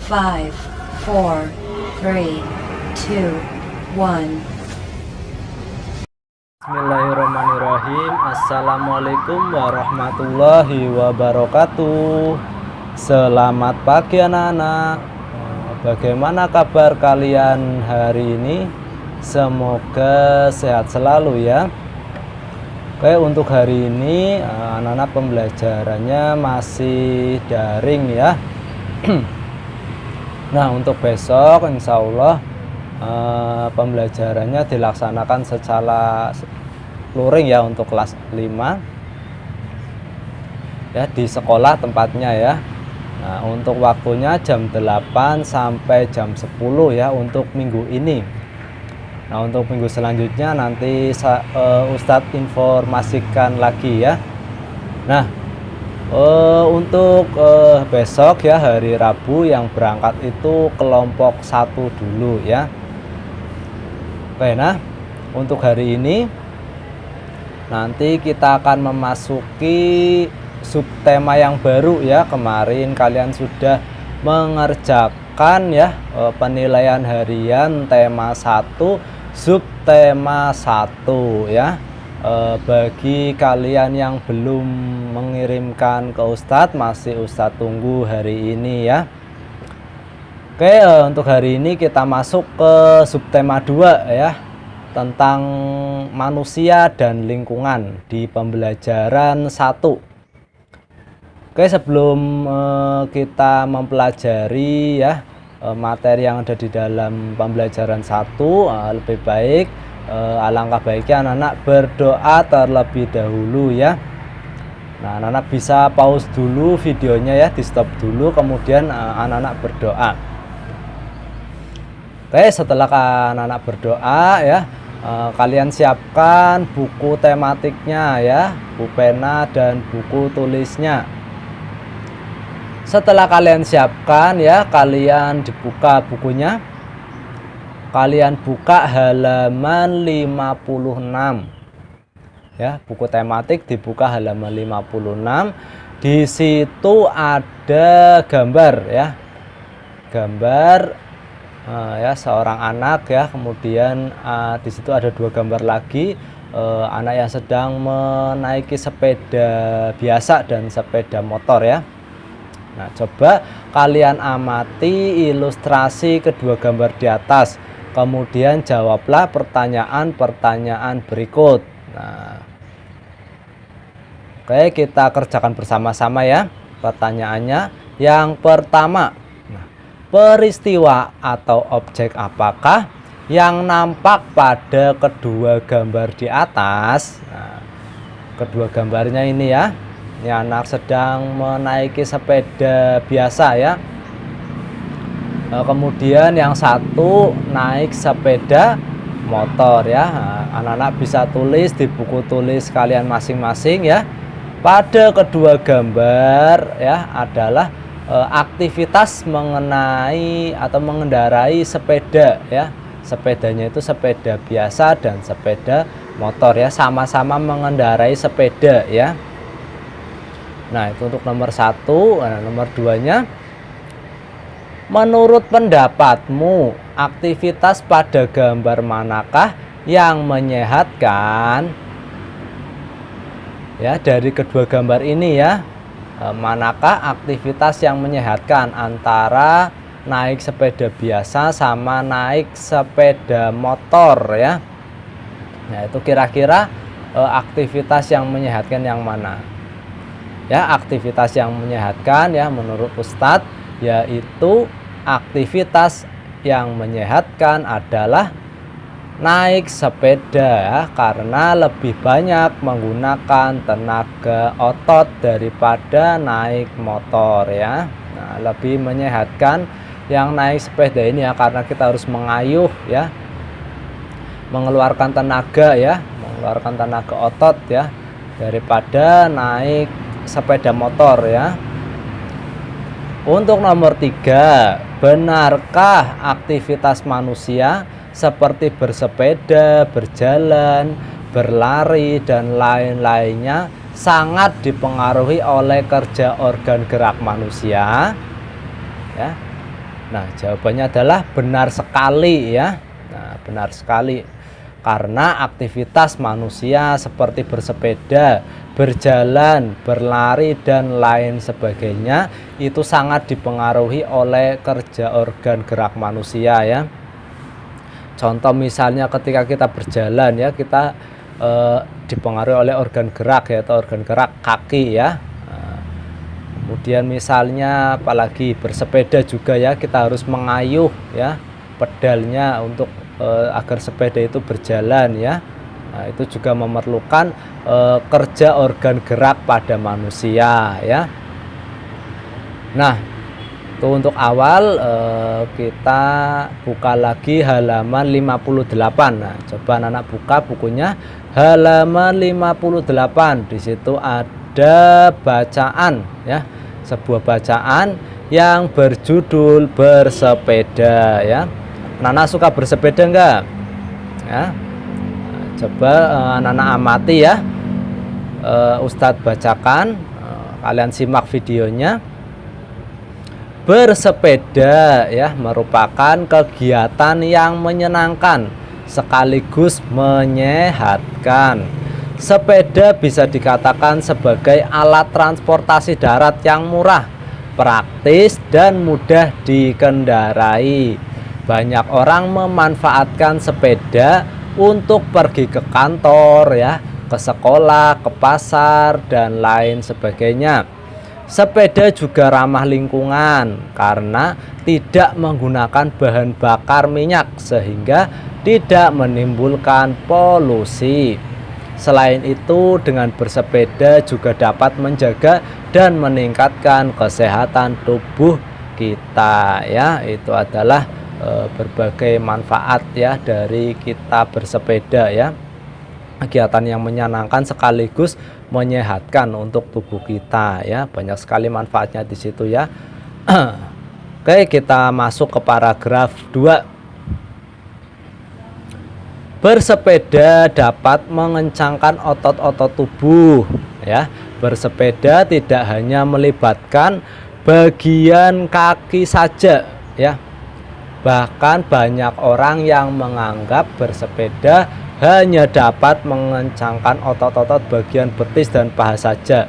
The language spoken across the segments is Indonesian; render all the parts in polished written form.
5, 4, 3, 2, 1. Bismillahirrahmanirrahim. Assalamualaikum warahmatullahi wabarakatuh. Selamat pagi anak-anak. Bagaimana kabar kalian hari ini? Semoga sehat selalu ya. Oke, untuk hari ini anak-anak pembelajarannya masih daring ya. Nah, untuk besok insya Allah pembelajarannya dilaksanakan secara luring ya untuk kelas 5 ya, di sekolah tempatnya ya. Nah, untuk waktunya jam 8 sampai jam 10 ya untuk minggu ini. Nah, untuk minggu selanjutnya nanti Ustadz informasikan lagi ya. Nah, untuk besok ya, hari Rabu yang berangkat itu kelompok 1 dulu ya. Oke, nah untuk hari ini nanti kita akan memasuki subtema yang baru ya. Kemarin kalian sudah mengerjakan ya penilaian harian tema 1 subtema 1 ya. Bagi kalian yang belum mengirimkan ke Ustadz, masih Ustadz tunggu hari ini ya. Oke, untuk hari ini kita masuk ke subtema 2 ya, tentang manusia dan lingkungan di pembelajaran 1. Oke, sebelum kita mempelajari ya materi yang ada di dalam pembelajaran 1, lebih baik alangkah baiknya anak-anak berdoa terlebih dahulu ya. Nah, anak-anak bisa pause dulu videonya ya, di stop dulu, kemudian anak-anak berdoa. Oke, setelah anak-anak berdoa ya, kalian siapkan buku tematiknya ya, pulpena dan buku tulisnya. Setelah kalian siapkan ya, kalian dibuka bukunya. Kalian buka halaman 56 ya, buku tematik dibuka halaman 56. Di situ ada gambar ya, gambar ya seorang anak ya, kemudian di situ ada 2 gambar lagi, anak yang sedang menaiki sepeda biasa dan sepeda motor ya. Nah, coba kalian amati ilustrasi kedua gambar di atas, kemudian jawablah pertanyaan-pertanyaan berikut. Nah, oke, kita kerjakan bersama-sama ya pertanyaannya. Yang pertama, peristiwa atau objek apakah yang nampak pada kedua gambar di atas? Nah, kedua gambarnya ini ya, ini anak sedang menaiki sepeda biasa ya. Kemudian yang satu naik sepeda motor ya. Anak-anak bisa tulis di buku tulis kalian masing-masing ya. Pada kedua gambar ya adalah aktivitas mengenai atau mengendarai sepeda ya. Sepedanya itu sepeda biasa dan sepeda motor ya, sama-sama mengendarai sepeda ya. Nah, itu untuk nomor 1. Nah, nomor 2-nya, menurut pendapatmu aktivitas pada gambar manakah yang menyehatkan? Ya, dari kedua gambar ini ya, manakah aktivitas yang menyehatkan antara naik sepeda biasa sama naik sepeda motor ya? Nah, itu kira-kira aktivitas yang menyehatkan yang mana? Ya, aktivitas yang menyehatkan ya menurut Ustadz, yaitu aktivitas yang menyehatkan adalah naik sepeda ya, karena lebih banyak menggunakan tenaga otot daripada naik motor ya. Nah, lebih menyehatkan yang naik sepeda ini ya, karena kita harus mengayuh ya, mengeluarkan tenaga ya, mengeluarkan tenaga otot ya, daripada naik sepeda motor ya. Untuk nomor 3, benarkah aktivitas manusia seperti bersepeda, berjalan, berlari, dan lain-lainnya sangat dipengaruhi oleh kerja organ gerak manusia? Ya. Nah, jawabannya adalah benar sekali ya. Nah, benar sekali. Karena aktivitas manusia seperti bersepeda, berjalan, berlari, dan lain sebagainya itu sangat dipengaruhi oleh kerja organ gerak manusia ya. Contoh misalnya ketika kita berjalan ya, kita dipengaruhi oleh organ gerak yaitu organ gerak kaki ya. Kemudian misalnya apalagi bersepeda juga ya, kita harus mengayuh ya pedalnya untuk agar sepeda itu berjalan ya. Nah, itu juga memerlukan kerja organ gerak pada manusia ya. Nah, itu untuk awal. Kita buka lagi halaman 58. Nah, coba anak-anak buka bukunya halaman 58. Di situ ada bacaan ya, sebuah bacaan yang berjudul bersepeda ya. Anak-anak suka bersepeda enggak? Ya. Nah, coba anak-anak amati ya. Ustadz bacakan, kalian simak videonya. Bersepeda ya merupakan kegiatan yang menyenangkan sekaligus menyehatkan. Sepeda bisa dikatakan sebagai alat transportasi darat yang murah, praktis, dan mudah dikendarai. Banyak orang memanfaatkan sepeda untuk pergi ke kantor ya, ke sekolah, ke pasar, dan lain sebagainya. Sepeda juga ramah lingkungan karena tidak menggunakan bahan bakar minyak sehingga tidak menimbulkan polusi. Selain itu, dengan bersepeda juga dapat menjaga dan meningkatkan kesehatan tubuh kita ya. Itu adalah berbagai manfaat ya dari kita bersepeda ya. Kegiatan yang menyenangkan sekaligus menyehatkan untuk tubuh kita ya. Banyak sekali manfaatnya di situ ya. Oke, kita masuk ke paragraf 2. Bersepeda dapat mengencangkan otot-otot tubuh ya. Bersepeda tidak hanya melibatkan bagian kaki saja ya. Bahkan banyak orang yang menganggap bersepeda hanya dapat mengencangkan otot-otot bagian betis dan paha saja.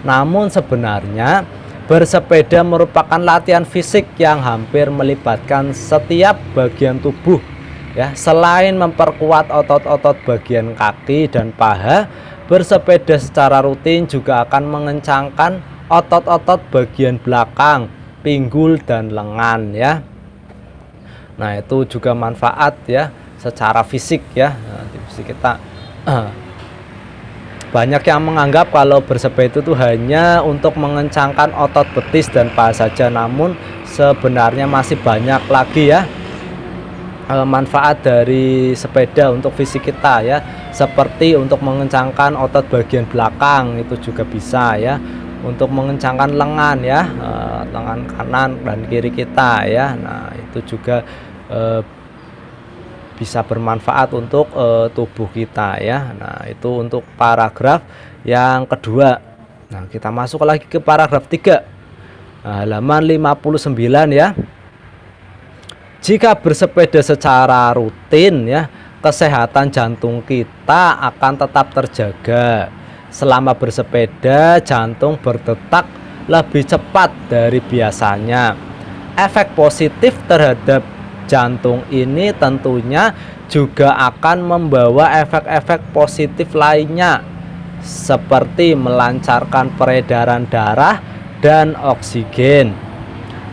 Namun sebenarnya bersepeda merupakan latihan fisik yang hampir melibatkan setiap bagian tubuh ya. Selain memperkuat otot-otot bagian kaki dan paha, bersepeda secara rutin juga akan mengencangkan otot-otot bagian belakang, pinggul, dan lengan ya. Nah, itu juga manfaat ya secara fisik ya. Nah, di fisik kita banyak yang menganggap kalau bersepeda itu hanya untuk mengencangkan otot betis dan paha saja, namun sebenarnya masih banyak lagi ya manfaat dari sepeda untuk fisik kita ya, seperti untuk mengencangkan otot bagian belakang itu juga bisa ya, untuk mengencangkan lengan ya, lengan kanan dan kiri kita ya. Nah, itu juga bisa bermanfaat untuk tubuh kita ya. Nah, itu untuk paragraf yang kedua. Nah, kita masuk lagi ke paragraf 3. Nah, halaman 59 ya. Jika bersepeda secara rutin ya, kesehatan jantung kita akan tetap terjaga. Selama bersepeda, jantung berdetak lebih cepat dari biasanya. Efek positif terhadap jantung ini tentunya juga akan membawa efek-efek positif lainnya, seperti melancarkan peredaran darah dan oksigen.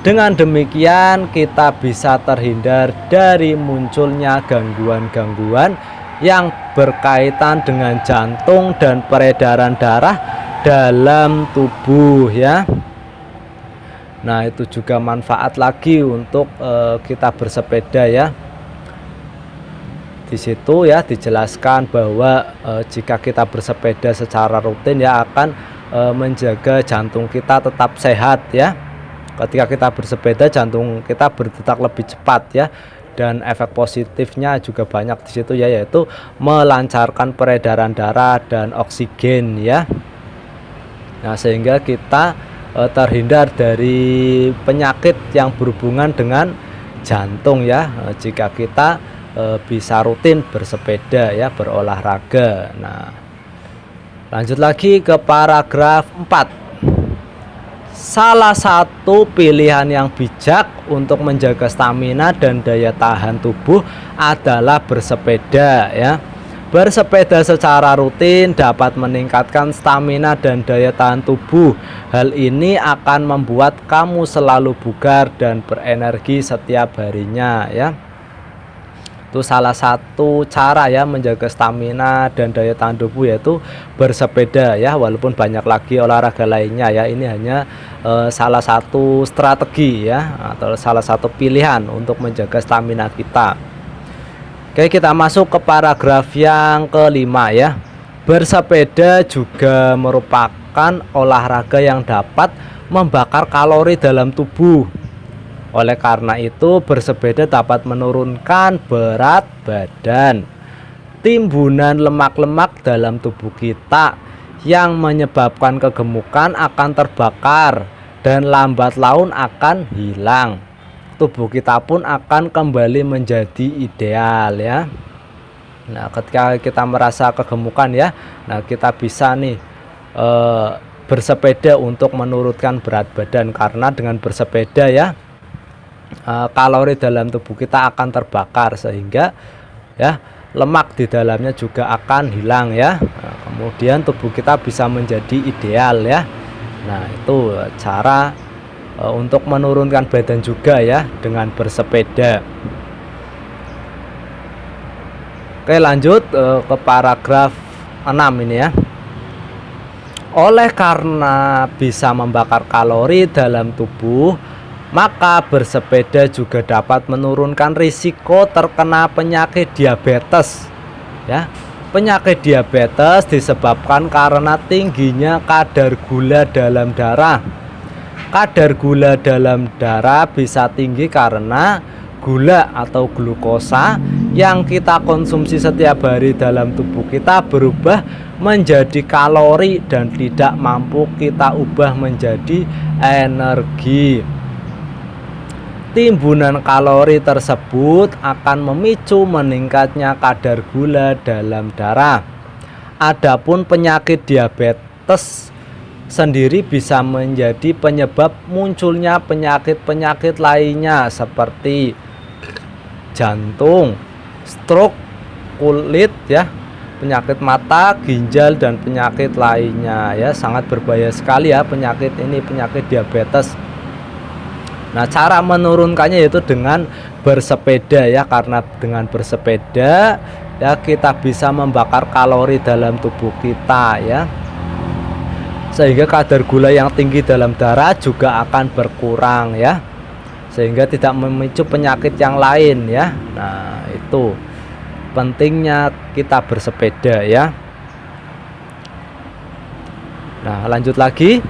Dengan demikian, kita bisa terhindar dari munculnya gangguan-gangguan yang berkaitan dengan jantung dan peredaran darah dalam tubuh ya. Nah, itu juga manfaat lagi untuk kita bersepeda ya. Di situ ya dijelaskan bahwa jika kita bersepeda secara rutin ya akan menjaga jantung kita tetap sehat ya. Ketika kita bersepeda, jantung kita berdetak lebih cepat ya, dan efek positifnya juga banyak di situ ya, yaitu melancarkan peredaran darah dan oksigen ya. Nah, sehingga kita terhindar dari penyakit yang berhubungan dengan jantung ya, jika kita bisa rutin bersepeda ya, berolahraga. Nah, lanjut lagi ke paragraf 4. Salah satu pilihan yang bijak untuk menjaga stamina dan daya tahan tubuh adalah bersepeda ya. Bersepeda secara rutin dapat meningkatkan stamina dan daya tahan tubuh. Hal ini akan membuat kamu selalu bugar dan berenergi setiap harinya ya. Itu salah satu cara ya menjaga stamina dan daya tahan tubuh, yaitu bersepeda ya, walaupun banyak lagi olahraga lainnya ya. Ini hanya salah satu strategi ya, atau salah satu pilihan untuk menjaga stamina kita. Oke, kita masuk ke paragraf yang kelima ya. Bersepeda juga merupakan olahraga yang dapat membakar kalori dalam tubuh. Oleh karena itu, bersepeda dapat menurunkan berat badan. Timbunan lemak-lemak dalam tubuh kita yang menyebabkan kegemukan akan terbakar dan lambat laun akan hilang. Tubuh kita pun akan kembali menjadi ideal ya. Nah, ketika kita merasa kegemukan ya, nah kita bisa nih bersepeda untuk menurunkan berat badan, karena dengan bersepeda ya, kalori dalam tubuh kita akan terbakar, sehingga ya lemak di dalamnya juga akan hilang ya. Nah, kemudian tubuh kita bisa menjadi ideal ya. Nah, itu cara untuk menurunkan badan juga ya dengan bersepeda. Oke, lanjut ke paragraf 6 ini ya. Oleh karena bisa membakar kalori dalam tubuh, maka bersepeda juga dapat menurunkan risiko terkena penyakit diabetes ya. Penyakit diabetes disebabkan karena tingginya kadar gula dalam darah. Kadar gula dalam darah bisa tinggi karena gula atau glukosa yang kita konsumsi setiap hari dalam tubuh kita berubah menjadi kalori dan tidak mampu kita ubah menjadi energi. Timbunan kalori tersebut akan memicu meningkatnya kadar gula dalam darah. Adapun penyakit diabetes sendiri bisa menjadi penyebab munculnya penyakit-penyakit lainnya seperti jantung, stroke, kulit ya, penyakit mata, ginjal, dan penyakit lainnya ya. Sangat berbahaya sekali ya penyakit ini, penyakit diabetes. Nah, cara menurunkannya yaitu dengan bersepeda ya, karena dengan bersepeda ya kita bisa membakar kalori dalam tubuh kita ya, sehingga kadar gula yang tinggi dalam darah juga akan berkurang ya, sehingga tidak memicu penyakit yang lain ya. Nah, itu pentingnya kita bersepeda ya. Nah, lanjut lagi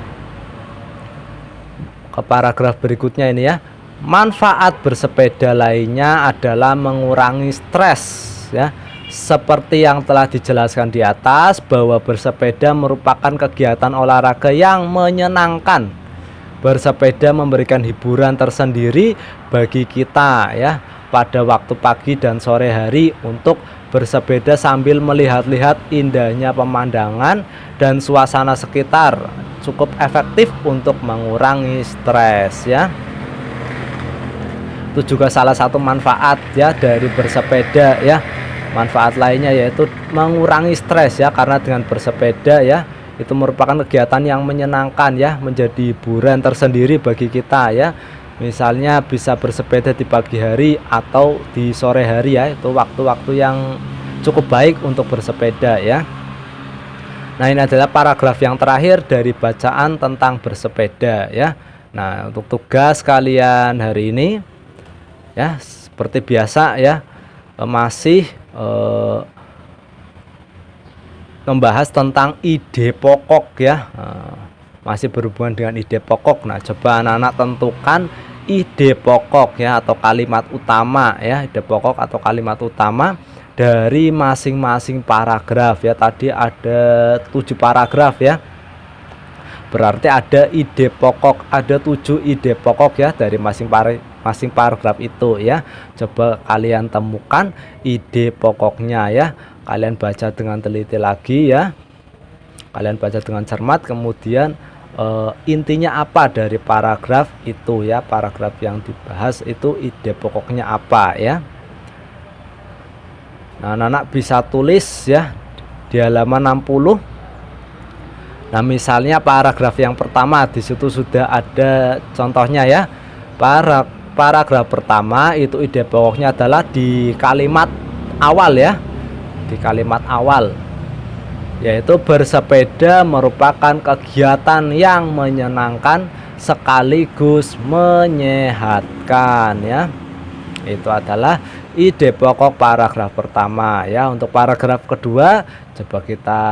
ke paragraf berikutnya ini ya. Manfaat bersepeda lainnya adalah mengurangi stres ya. Seperti yang telah dijelaskan di atas, bahwa bersepeda merupakan kegiatan olahraga yang menyenangkan. Bersepeda memberikan hiburan tersendiri bagi kita ya pada waktu pagi dan sore hari. Untuk bersepeda sambil melihat-lihat indahnya pemandangan dan suasana sekitar cukup efektif untuk mengurangi stres ya. Itu juga salah satu manfaat ya dari bersepeda ya. Manfaat lainnya yaitu mengurangi stres ya, karena dengan bersepeda ya itu merupakan kegiatan yang menyenangkan ya, menjadi hiburan tersendiri bagi kita ya. Misalnya bisa bersepeda di pagi hari atau di sore hari ya, itu waktu-waktu yang cukup baik untuk bersepeda ya. Nah, ini adalah paragraf yang terakhir dari bacaan tentang bersepeda ya. Nah, untuk tugas kalian hari ini ya, seperti biasa ya, masih membahas tentang ide pokok ya. Masih berhubungan dengan ide pokok. Nah, coba anak-anak tentukan ide pokok ya, atau kalimat utama ya, ide pokok atau kalimat utama dari masing-masing paragraf ya. Tadi ada 7 paragraf ya. Berarti ada ide pokok, ada 7 ide pokok ya dari masing paragraf itu ya. Coba kalian temukan ide pokoknya ya. Kalian baca dengan teliti lagi ya. Kalian baca dengan cermat, kemudian intinya apa dari paragraf itu ya. Paragraf yang dibahas itu ide pokoknya apa ya. Nah, anak-anak bisa tulis ya di halaman 60. Nah, misalnya paragraf yang pertama di situ sudah ada contohnya ya. Paragraf pertama itu ide pokoknya adalah di kalimat awal ya. Di kalimat awal, yaitu bersepeda merupakan kegiatan yang menyenangkan sekaligus menyehatkan ya. Itu adalah ide pokok paragraf pertama ya. Untuk paragraf kedua coba kita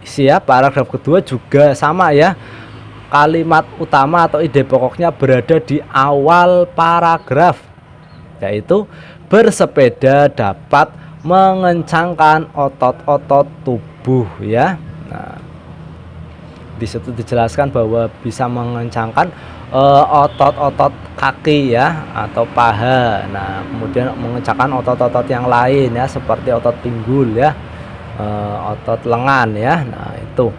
isi ya. Paragraf kedua juga sama ya. Kalimat utama atau ide pokoknya berada di awal paragraf, yaitu bersepeda dapat mengencangkan otot-otot tubuh ya. Nah, di situ dijelaskan bahwa bisa mengencangkan otot-otot kaki ya atau paha. Nah, kemudian mengencangkan otot-otot yang lain ya seperti otot pinggul ya, otot lengan ya. Nah, itu.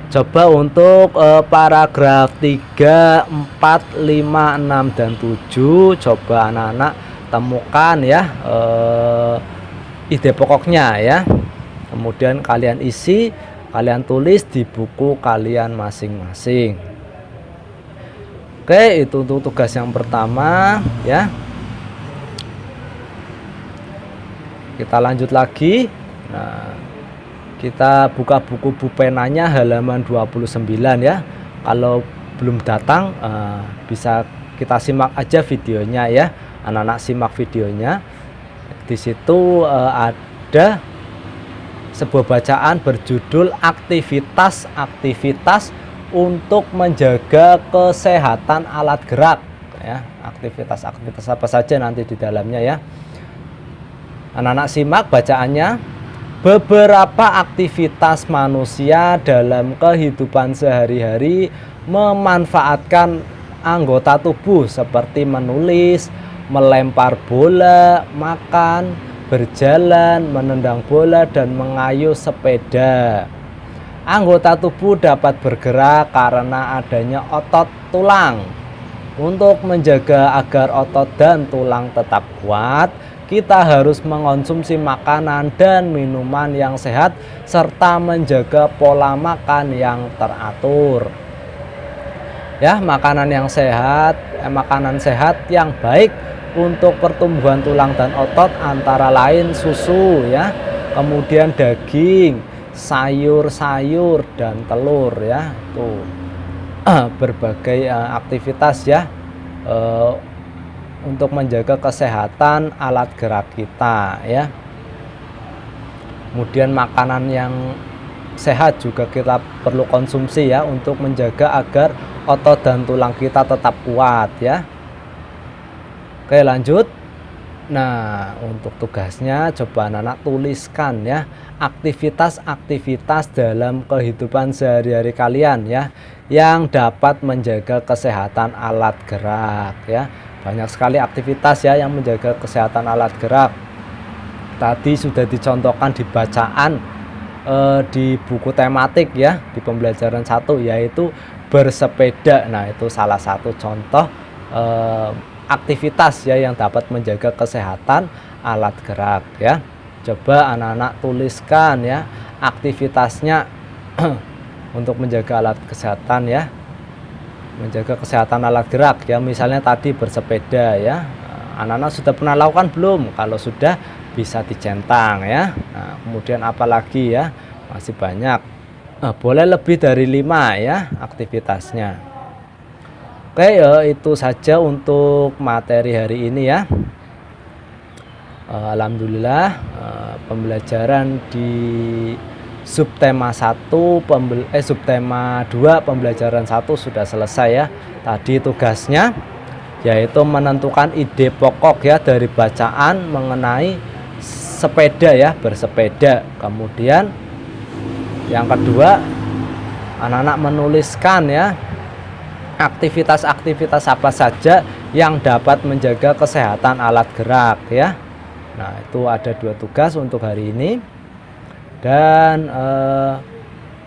Coba untuk paragraf 3, 4, 5, 6 dan 7 coba anak-anak temukan ya ide pokoknya ya. Kemudian kalian isi, kalian tulis di buku kalian masing-masing. Oke, itu untuk tugas yang pertama ya. Kita lanjut lagi. Nah, kita buka buku bupenanya halaman 29 ya. Kalau belum datang bisa kita simak aja videonya ya. Anak-anak simak videonya. Di situ ada sebuah bacaan berjudul aktivitas untuk menjaga kesehatan alat gerak ya. Aktivitas apa saja nanti di dalamnya ya. Anak-anak simak bacaannya. Beberapa aktivitas manusia dalam kehidupan sehari-hari memanfaatkan anggota tubuh seperti menulis, melempar bola, makan, berjalan, menendang bola, dan mengayuh sepeda. Anggota tubuh dapat bergerak karena adanya otot tulang. Untuk menjaga agar otot dan tulang tetap kuat, kita harus mengonsumsi makanan dan minuman yang sehat serta menjaga pola makan yang teratur. Ya, makanan sehat yang baik untuk pertumbuhan tulang dan otot antara lain susu ya, kemudian daging, sayur-sayur dan telur ya. Tuh. Berbagai aktivitas ya untuk menjaga kesehatan alat gerak kita ya. Kemudian makanan yang sehat juga kita perlu konsumsi ya untuk menjaga agar otot dan tulang kita tetap kuat ya. Oke, lanjut. Nah, untuk tugasnya coba anak-anak tuliskan ya aktivitas-aktivitas dalam kehidupan sehari-hari kalian ya yang dapat menjaga kesehatan alat gerak ya. Banyak sekali aktivitas ya yang menjaga kesehatan alat gerak. Tadi sudah dicontohkan di bacaan di buku tematik ya, di pembelajaran 1 yaitu bersepeda. Nah, itu salah satu contoh aktivitas ya yang dapat menjaga kesehatan alat gerak ya. Coba anak-anak tuliskan ya aktivitasnya untuk menjaga alat kesehatan ya. Menjaga kesehatan alat gerak ya, misalnya tadi bersepeda ya. Anak-anak sudah pernah lakukan belum? Kalau sudah bisa dicentang ya. Nah, kemudian apalagi ya, masih banyak. Boleh lebih dari 5 ya aktivitasnya. Oke ya, itu saja untuk materi hari ini ya. Alhamdulillah pembelajaran di subtema 1 subtema 2 pembelajaran 1 sudah selesai ya. Tadi tugasnya yaitu menentukan ide pokok ya dari bacaan mengenai sepeda ya, bersepeda. Kemudian yang kedua anak-anak menuliskan ya aktivitas-aktivitas apa saja yang dapat menjaga kesehatan alat gerak ya. Nah, itu ada 2 tugas untuk hari ini. Dan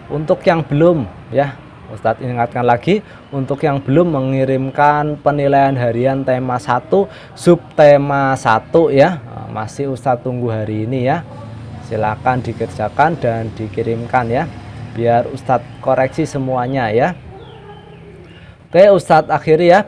untuk yang belum ya, Ustadz ingatkan lagi, untuk yang belum mengirimkan penilaian harian tema 1 subtema 1 ya, masih Ustadz tunggu hari ini ya. Silakan dikerjakan dan dikirimkan ya, biar Ustadz koreksi semuanya ya. Oke, Ustadz akhiri ya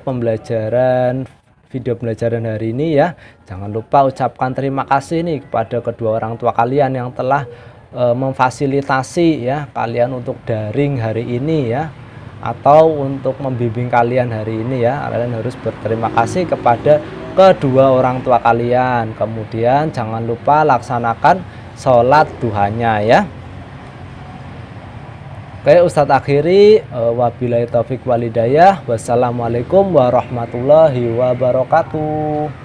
video pembelajaran hari ini ya. Jangan lupa ucapkan terima kasih nih kepada kedua orang tua kalian yang telah memfasilitasi ya kalian untuk daring hari ini ya, atau untuk membimbing kalian hari ini ya. Kalian harus berterima kasih kepada kedua orang tua kalian. Kemudian jangan lupa laksanakan sholat duhanya ya. Oke, Ustadz akhiri, wabillahi taufik walhidayah. Wassalamualaikum warahmatullahi wabarakatuh.